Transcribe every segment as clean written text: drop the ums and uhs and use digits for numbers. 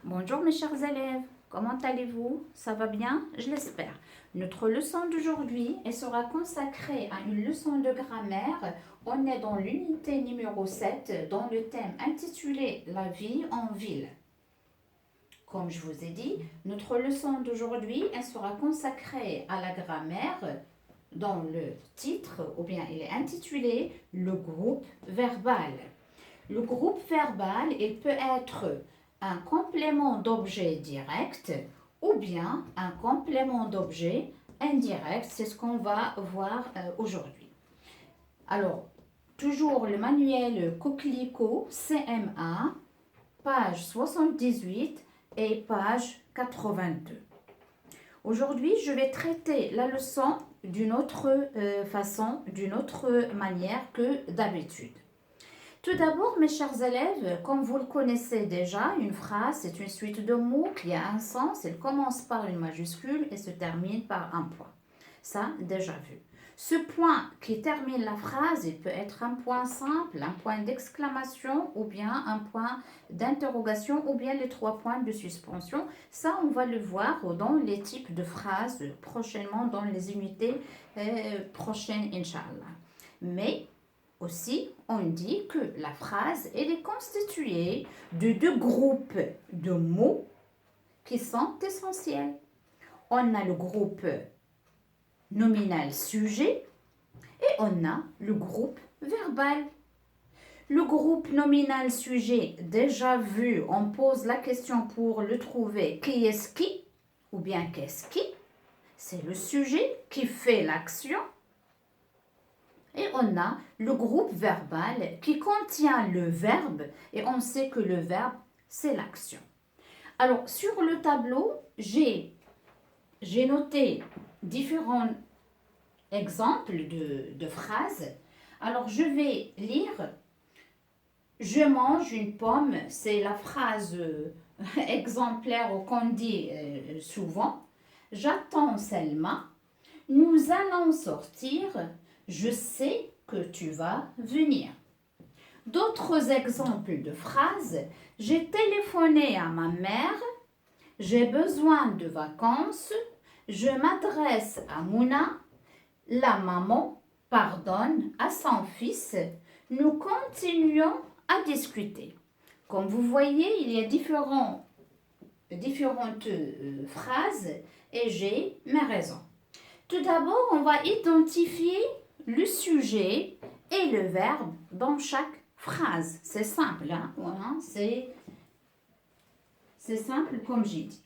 Bonjour mes chers élèves, comment allez-vous? Ça va bien? Je l'espère. Notre leçon d'aujourd'hui elle sera consacrée à une leçon de grammaire. On est dans l'unité numéro 7 dans le thème intitulé La vie en ville. Comme je vous ai dit, notre leçon d'aujourd'hui elle sera consacrée à la grammaire dans le titre, ou bien il est intitulé Le groupe verbal. Le groupe verbal, il peut être un complément d'objet direct ou bien un complément d'objet indirect. C'est ce qu'on va voir aujourd'hui. Alors, toujours le manuel Coquelicot CMA, page 78 et page 82. Aujourd'hui, je vais traiter la leçon d'une autre façon, d'une autre manière que d'habitude. Tout d'abord, mes chers élèves, comme vous le connaissez déjà, une phrase, c'est une suite de mots qui a un sens. Elle commence par une majuscule et se termine par un point. Ça, déjà vu. Ce point qui termine la phrase, il peut être un point simple, un point d'exclamation ou bien un point d'interrogation ou bien les 3 points de suspension. Ça, on va le voir dans les types de phrases prochainement dans les unités prochaines, Inch'Allah. Mais aussi, on dit que la phrase elle est constituée de 2 groupes de mots qui sont essentiels. On a le groupe nominal sujet et on a le groupe verbal. Le groupe nominal sujet, déjà vu, on pose la question pour le trouver qui est-ce qui ou bien qu'est-ce qui. C'est le sujet qui fait l'action. Et on a le groupe verbal qui contient le verbe et on sait que le verbe, c'est l'action. Alors, sur le tableau, j'ai noté différents exemples de phrases. Alors, je vais lire. Je mange une pomme, c'est la phrase exemplaire qu'on dit souvent. J'attends Selma. Nous allons sortir. Je sais que tu vas venir. D'autres exemples de phrases. J'ai téléphoné à ma mère. J'ai besoin de vacances. Je m'adresse à Mouna. La maman pardonne à son fils. Nous continuons à discuter. Comme vous voyez, il y a différentes phrases et j'ai mes raisons. Tout d'abord, on va identifier le sujet et le verbe dans chaque phrase. C'est simple, hein? Voilà, c'est simple comme j'ai dit.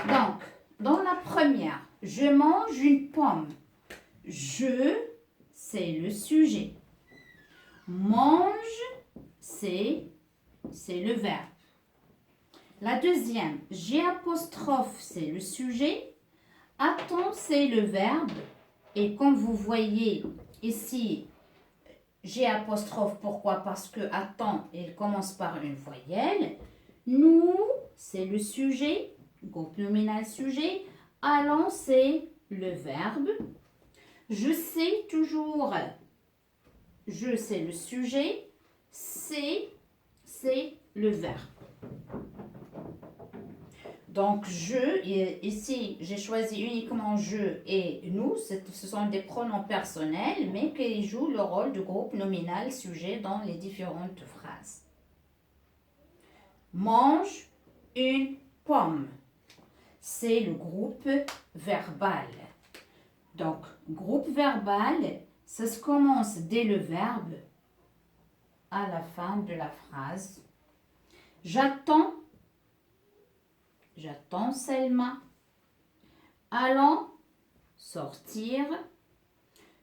Donc, dans la première, je mange une pomme. Je, c'est le sujet. Mange, c'est le verbe. La deuxième, j'ai apostrophe, c'est le sujet. Attends, c'est le verbe. Et comme vous voyez ici, j'ai apostrophe. Pourquoi? Parce que attends, il commence par une voyelle. Nous, c'est le sujet. Groupe nominal sujet. Allons, c'est le verbe. Je sais toujours. Je, c'est le sujet. C'est le verbe. Donc, je, ici, j'ai choisi uniquement je et nous. Ce sont des pronoms personnels, mais qui jouent le rôle de groupe nominal sujet dans les différentes phrases. Mange une pomme. C'est le groupe verbal. Donc, groupe verbal, ça se commence dès le verbe à la fin de la phrase. J'attends Selma. Allons sortir.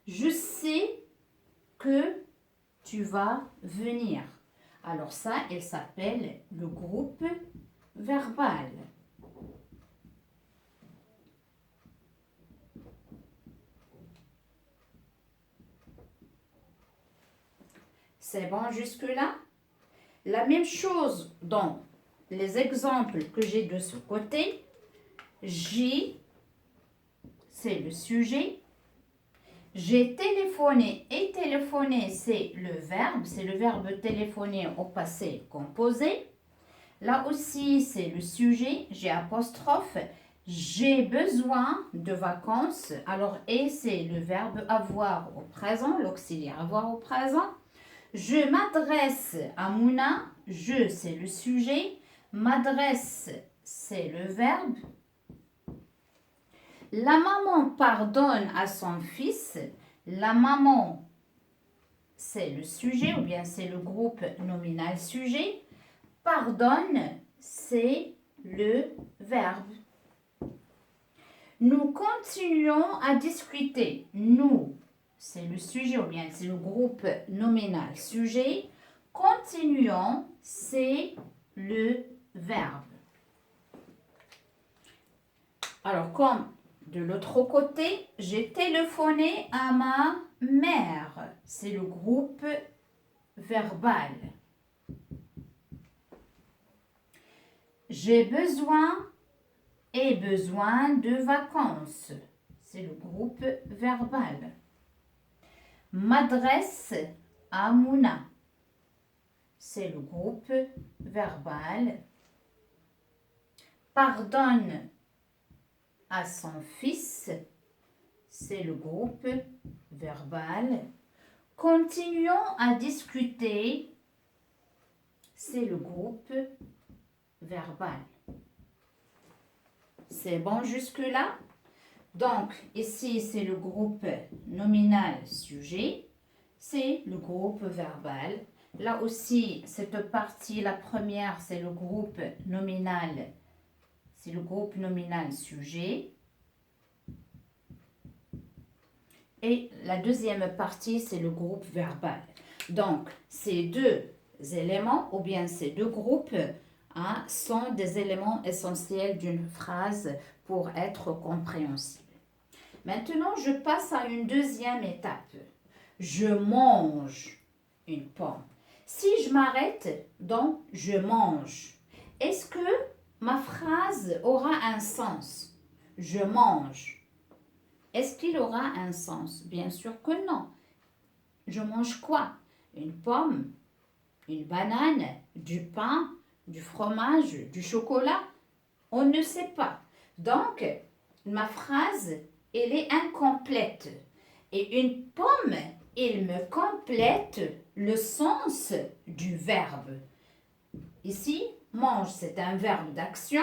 Je sais que tu vas venir. Alors ça, il s'appelle le groupe verbal. C'est bon jusque-là? La même chose dans les exemples que j'ai de ce côté. J'ai, c'est le sujet. J'ai téléphoné et téléphoner, c'est le verbe téléphoner au passé composé. Là aussi, c'est le sujet, j'ai apostrophe. J'ai besoin de vacances. Alors, et c'est le verbe avoir au présent, l'auxiliaire avoir au présent. Je m'adresse à Mouna. Je, c'est le sujet. M'adresse, c'est le verbe. La maman pardonne à son fils. La maman, c'est le sujet ou bien c'est le groupe nominal sujet. Pardonne, c'est le verbe. Nous continuons à discuter. Nous, c'est le sujet ou bien c'est le groupe nominal sujet. Continuons, c'est le verbe. Alors, comme de l'autre côté, j'ai téléphoné à ma mère. C'est le groupe verbal. J'ai besoin de vacances. C'est le groupe verbal. M'adresse à Mouna. C'est le groupe verbal. Pardonne à son fils. C'est le groupe verbal. Continuons à discuter. C'est le groupe verbal. C'est bon jusque-là? Donc, ici, c'est le groupe nominal sujet. C'est le groupe verbal. Là aussi, cette partie, la première, c'est le groupe nominal. C'est le groupe nominal sujet. Et la deuxième partie, c'est le groupe verbal. Donc, ces deux éléments, ou bien ces deux groupes, sont des éléments essentiels d'une phrase pour être compréhensible. Maintenant, je passe à une deuxième étape. Je mange une pomme. Si je m'arrête dans « je mange », est-ce que ma phrase aura un sens? Je mange. Est-ce qu'il aura un sens? Bien sûr que non. Je mange quoi? Une pomme, une banane, du pain, du fromage, du chocolat? On ne sait pas. Donc, ma phrase, elle est incomplète. Et une pomme, elle me complète le sens du verbe. Ici, mange, c'est un verbe d'action.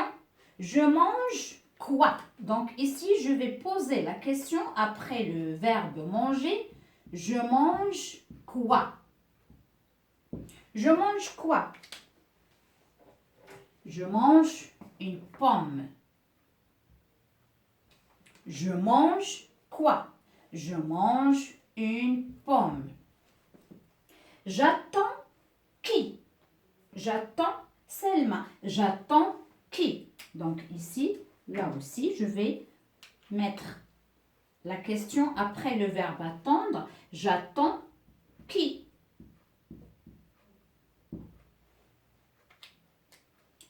Je mange quoi? Donc ici, je vais poser la question après le verbe manger. Je mange quoi? Je mange quoi? Je mange une pomme. Je mange quoi? Je mange une pomme. J'attends qui? J'attends Selma. J'attends qui? Donc ici, là aussi, je vais mettre la question après le verbe attendre. J'attends qui?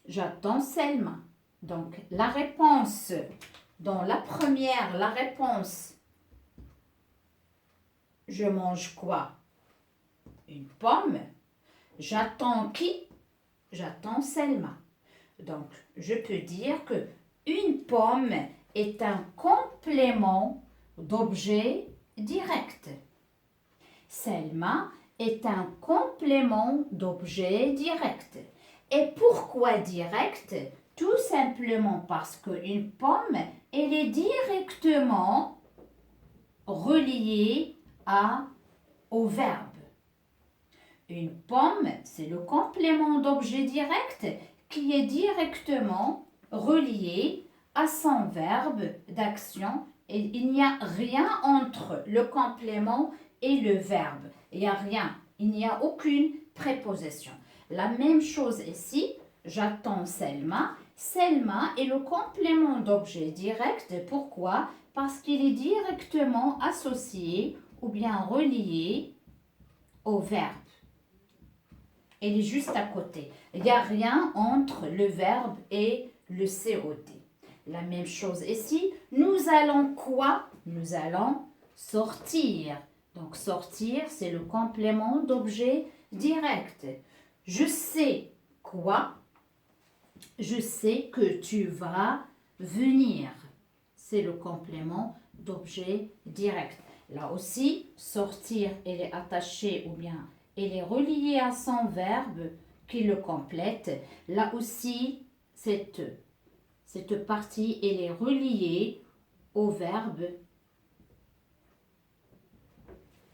J'attends Selma. Donc la réponse, dans la première, la réponse, je mange quoi? Une pomme. J'attends qui? J'attends Selma. Donc, je peux dire que une pomme est un complément d'objet direct. Selma est un complément d'objet direct. Et pourquoi direct? Tout simplement parce qu'une pomme, elle est directement reliée au verbe. Une pomme, c'est le complément d'objet direct qui est directement relié à son verbe d'action et il n'y a rien entre le complément et le verbe. Il n'y a rien, il n'y a aucune préposition. La même chose ici, j'attends Selma. Selma est le complément d'objet direct. Pourquoi? Parce qu'il est directement associé ou bien relié au verbe. Elle est juste à côté. Il n'y a rien entre le verbe et le COT. La même chose ici. Nous allons quoi? Nous allons sortir. Donc sortir, c'est le complément d'objet direct. Je sais quoi? Je sais que tu vas venir. C'est le complément d'objet direct. Là aussi, sortir, elle est attachée ou bien elle est reliée à son verbe qui le complète. Là aussi, cette partie, elle est reliée au verbe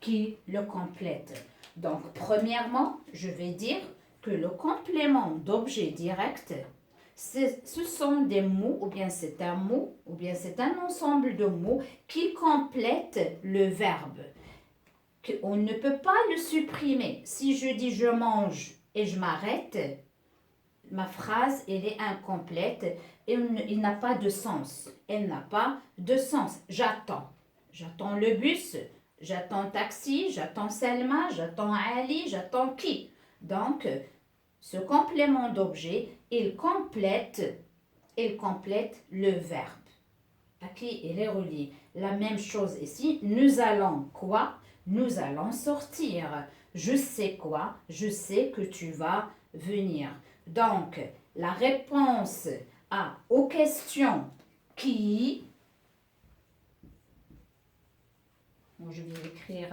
qui le complète. Donc, premièrement, je vais dire que le complément d'objet direct, ce sont des mots, ou bien c'est un mot, ou bien c'est un ensemble de mots qui complètent le verbe. On ne peut pas le supprimer. Si je dis je mange et je m'arrête, ma phrase, elle est incomplète et il n'a pas de sens. Elle n'a pas de sens. J'attends. J'attends le bus, j'attends taxi, j'attends Selma, j'attends Ali, j'attends qui. Donc, ce complément d'objet, il complète le verbe à qui il est relié. La même chose ici, nous allons quoi? Nous allons sortir. Je sais quoi? Je sais que tu vas venir. Donc, la réponse aux questions qui, je vais l'écrire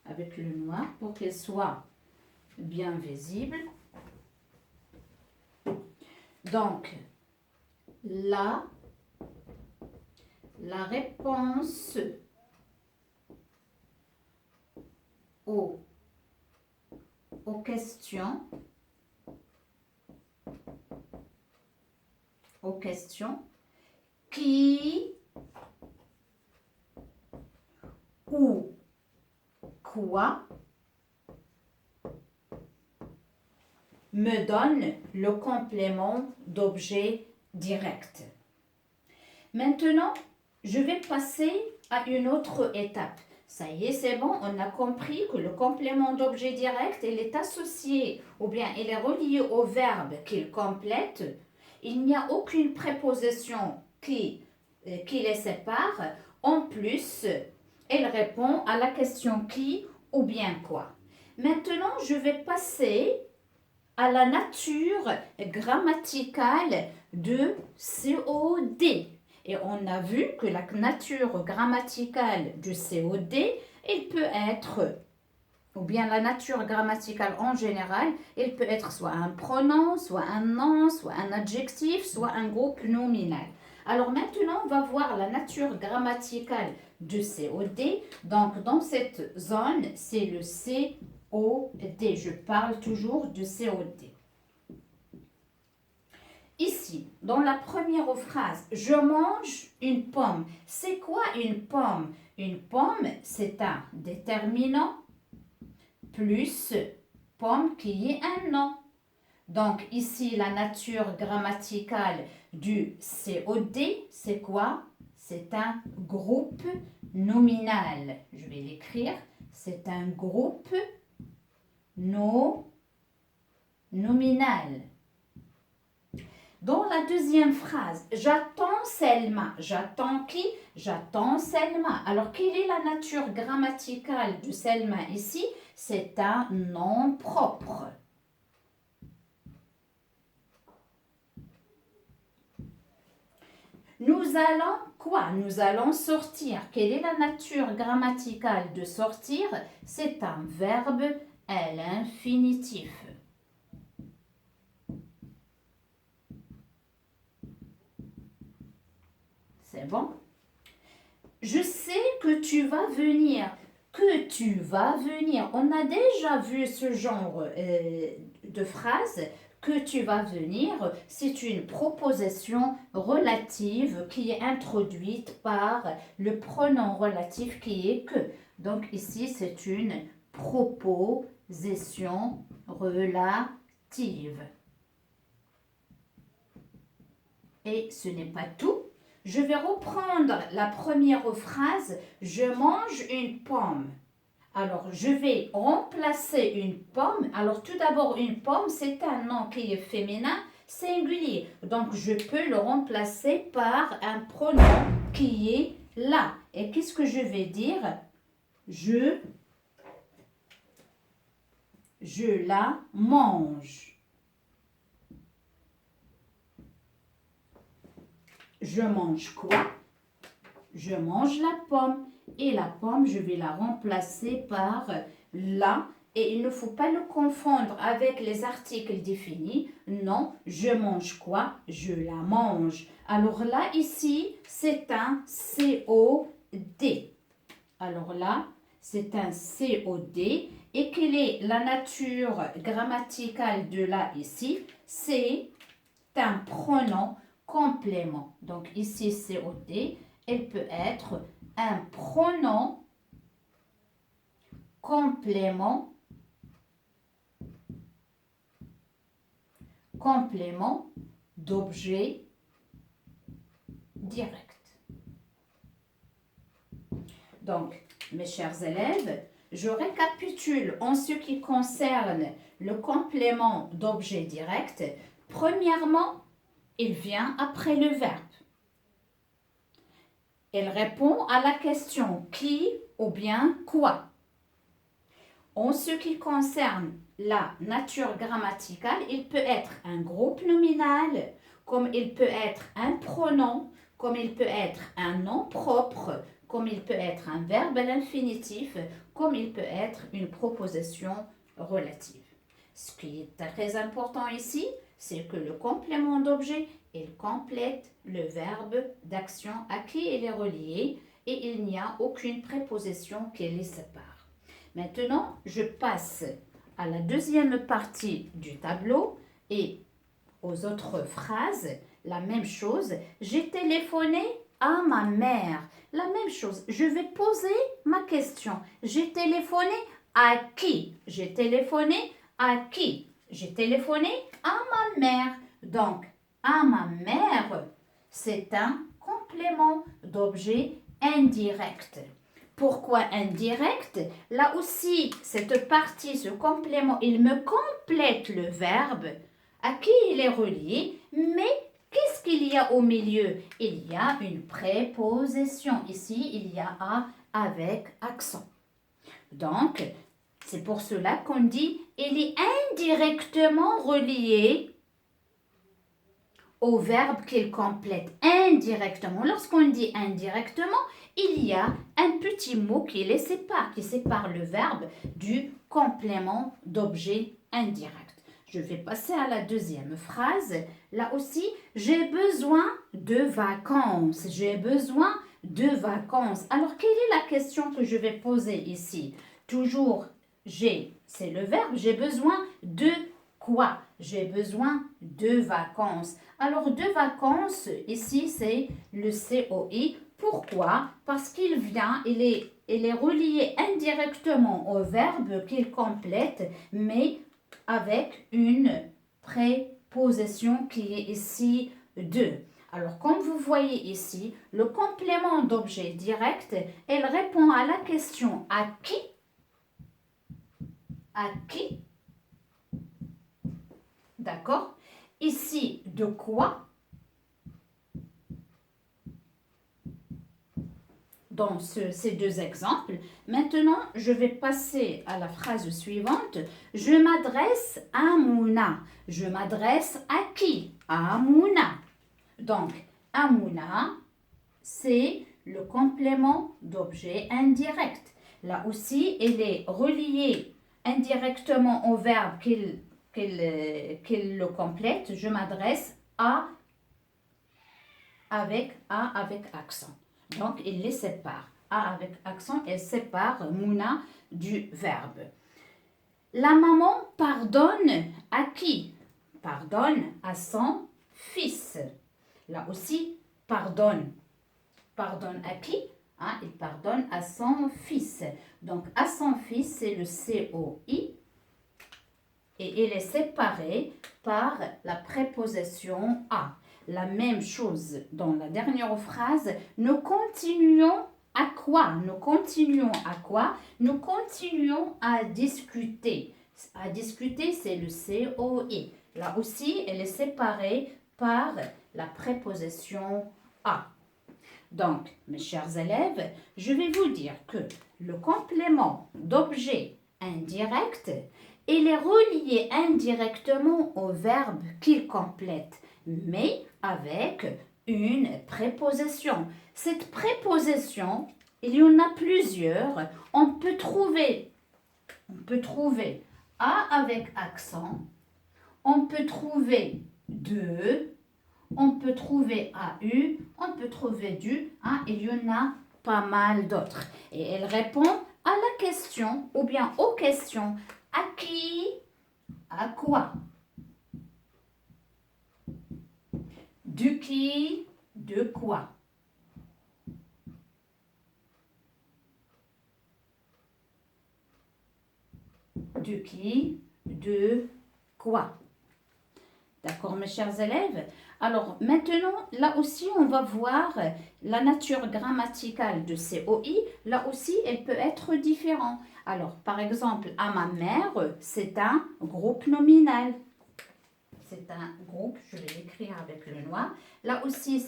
avec le noir pour qu'elle soit bien visible. Donc, la réponse aux questions qui ou quoi me donne le complément d'objet direct. Maintenant, je vais passer à une autre étape. Ça y est, c'est bon, on a compris que le complément d'objet direct, il est associé ou bien il est relié au verbe qu'il complète. Il n'y a aucune préposition qui les sépare. En plus, elle répond à la question qui ou bien quoi. Maintenant, je vais passer à la nature grammaticale de COD. Et on a vu que la nature grammaticale du COD, il peut être, ou bien la nature grammaticale en général, il peut être soit un pronom, soit un nom, soit un adjectif, soit un groupe nominal. Alors maintenant, on va voir la nature grammaticale du COD. Donc, dans cette zone, c'est le COD. Je parle toujours de COD. Ici, dans la première phrase, je mange une pomme. C'est quoi une pomme? Une pomme, c'est un déterminant plus pomme qui est un nom. Donc ici, la nature grammaticale du COD, c'est quoi? C'est un groupe nominal. Je vais l'écrire. C'est un groupe nominal. Dans la deuxième phrase, j'attends Selma. J'attends qui? J'attends Selma. Alors, quelle est la nature grammaticale de Selma ici? C'est un nom propre. Nous allons quoi? Nous allons sortir. Quelle est la nature grammaticale de sortir? C'est un verbe à l'infinitif. C'est bon? Je sais que tu vas venir. Que tu vas venir. On a déjà vu ce genre de phrase. Que tu vas venir, c'est une proposition relative qui est introduite par le pronom relatif qui est que. Donc ici, c'est une proposition relative. Et ce n'est pas tout. Je vais reprendre la première phrase. Je mange une pomme. Alors, je vais remplacer une pomme. Alors, tout d'abord, une pomme, c'est un nom qui est féminin, singulier. Donc, je peux le remplacer par un pronom qui est là. Et qu'est-ce que je vais dire? Je la mange. je mange quoi? Je mange la pomme. Et la pomme, je vais la remplacer par la. Et il ne faut pas le confondre avec les articles définis. Non, je mange quoi? Je la mange. Alors là, ici, c'est un COD. Alors là, c'est un COD. Et quelle est la nature grammaticale de là ici? C'est un pronom complément. Donc ici, COD, elle peut être un pronom complément d'objet direct. Donc, mes chers élèves, je récapitule en ce qui concerne le complément d'objet direct. Premièrement, il vient après le verbe. Il répond à la question qui ou bien quoi. En ce qui concerne la nature grammaticale, il peut être un groupe nominal, comme il peut être un pronom, comme il peut être un nom propre, comme il peut être un verbe à l'infinitif, comme il peut être une proposition relative. Ce qui est très important ici, c'est que le complément d'objet, il complète le verbe d'action à qui il est relié et il n'y a aucune préposition qui les sépare. Maintenant, je passe à la deuxième partie du tableau et aux autres phrases, la même chose. J'ai téléphoné à ma mère. La même chose. Je vais poser ma question. J'ai téléphoné à qui? J'ai téléphoné à qui? J'ai téléphoné à ma mère. Donc, à ma mère, c'est un complément d'objet indirect. Pourquoi indirect? Là aussi, cette partie, ce complément, il me complète le verbe à qui il est relié, mais qu'est-ce qu'il y a au milieu? Il y a une préposition. Ici, il y a A avec accent. Donc, c'est pour cela qu'on dit il est indirectement relié au verbe qu'il complète. Indirectement. Lorsqu'on dit indirectement, il y a un petit mot qui sépare le verbe du complément d'objet indirect. Je vais passer à la deuxième phrase. Là aussi, j'ai besoin de vacances. J'ai besoin de vacances. Alors, quelle est la question que je vais poser ici? Toujours, c'est le verbe. J'ai besoin de quoi? J'ai besoin de vacances. Alors, de vacances, ici, c'est le COI. Pourquoi? Parce il est relié indirectement au verbe qu'il complète, mais avec une préposition qui est ici de. Alors, comme vous voyez ici, le complément d'objet direct, elle répond à la question à qui? À qui? D'accord? Ici, de quoi? Dans ces deux exemples. Maintenant, je vais passer à la phrase suivante. Je m'adresse à Mouna. Je m'adresse à qui? À Mouna. Donc, à Mouna, c'est le complément d'objet indirect. Là aussi, il est relié indirectement au verbe qu'il le complète. Je m'adresse à avec accent. Donc, il les sépare. A avec accent, elle sépare Mouna du verbe. La maman pardonne à qui? Pardonne à son fils. Là aussi, pardonne. Pardonne à qui? Il pardonne à son fils. Donc, à son fils, c'est le COI. Et il est séparé par la préposition à. La même chose dans la dernière phrase. Nous continuons à quoi? Nous continuons à quoi? Nous continuons à discuter. À discuter, c'est le COI. Là aussi, elle est séparée par la préposition à. Donc, mes chers élèves, je vais vous dire que le complément d'objet indirect, il est relié indirectement au verbe qu'il complète, mais avec une préposition. Cette préposition, il y en a plusieurs. On peut trouver A avec accent, on peut trouver de, on peut trouver AU, on peut trouver du, hein, il y en a pas mal d'autres. Et elle répond à la question ou bien aux questions à qui, à quoi, du qui, de quoi. De qui, de quoi. D'accord, mes chers élèves? Alors, maintenant, là aussi, on va voir la nature grammaticale de COI. Là aussi, elle peut être différente. Alors, par exemple, à ma mère, c'est un groupe nominal. C'est un groupe, je vais l'écrire avec le noir. Là aussi,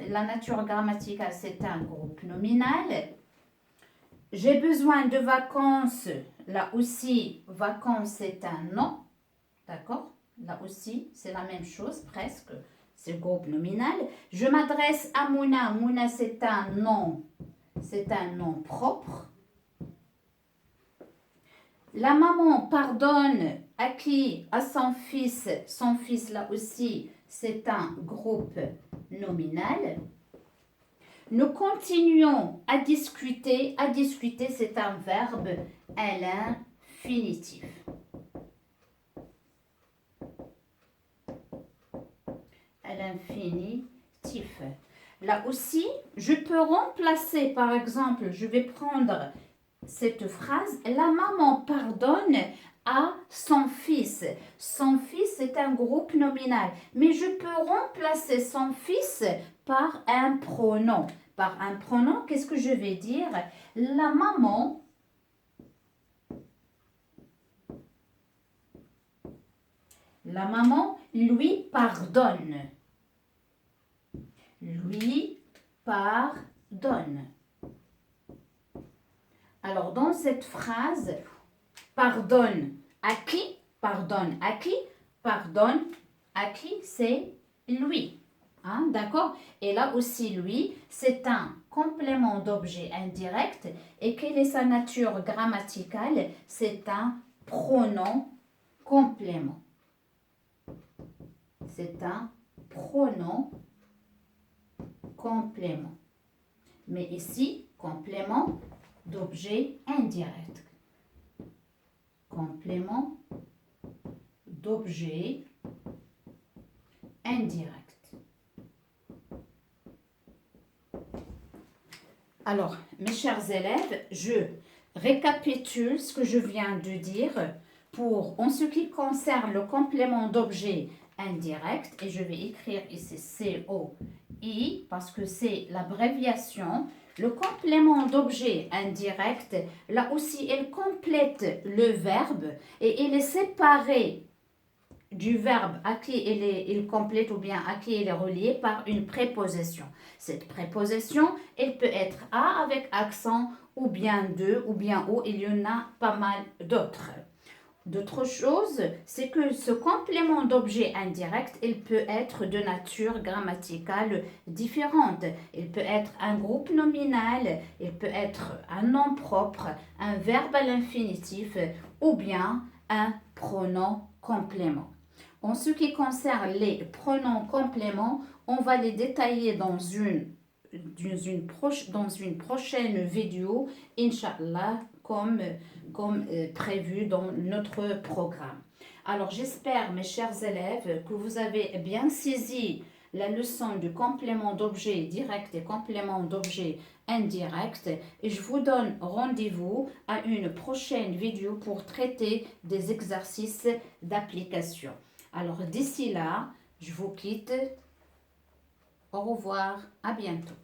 la nature grammaticale, c'est un groupe nominal. J'ai besoin de vacances. Là aussi, vacances, c'est un nom. D'accord? Là aussi, c'est la même chose, presque. C'est le groupe nominal. Je m'adresse à Mouna. Mouna, c'est un nom. C'est un nom propre. La maman pardonne à qui? À son fils. Son fils, là aussi, c'est un groupe nominal. Nous continuons à discuter. À discuter, c'est un verbe à l'infinitif. À l'infinitif. Là aussi, je peux remplacer, par exemple, je vais prendre cette phrase, la maman pardonne à son fils. Son fils est un groupe nominal, mais je peux remplacer son fils par un pronom. Par un pronom, qu'est-ce que je vais dire? La maman lui pardonne. Lui pardonne. Alors, dans cette phrase, pardonne à qui? Pardonne à qui? Pardonne à qui? C'est lui. Hein, d'accord? Et là aussi, lui, c'est un complément d'objet indirect. Et quelle est sa nature grammaticale? C'est un pronom complément. C'est un pronom complément. Mais ici, complément d'objet indirect. Complément d'objet indirect. Alors, mes chers élèves, je récapitule ce que je viens de dire en ce qui concerne le complément d'objet indirect, et je vais écrire ici COI parce que c'est l'abréviation. Le complément d'objet indirect, là aussi, il complète le verbe et il est séparé du verbe à qui il complète ou bien à qui il est relié par une préposition. Cette préposition, elle peut être à avec accent ou bien de ou bien au. Il y en a pas mal d'autres. D'autres choses, c'est que ce complément d'objet indirect, il peut être de nature grammaticale différente. Il peut être un groupe nominal, il peut être un nom propre, un verbe à l'infinitif ou bien un pronom complément. En ce qui concerne les pronoms compléments, on va les détailler dans une prochaine vidéo, Inch'Allah, comme prévu dans notre programme. Alors, j'espère, mes chers élèves, que vous avez bien saisi la leçon du complément d'objet direct et complément d'objet indirect. Et je vous donne rendez-vous à une prochaine vidéo pour traiter des exercices d'application. Alors, d'ici là, je vous quitte. Au revoir, à bientôt.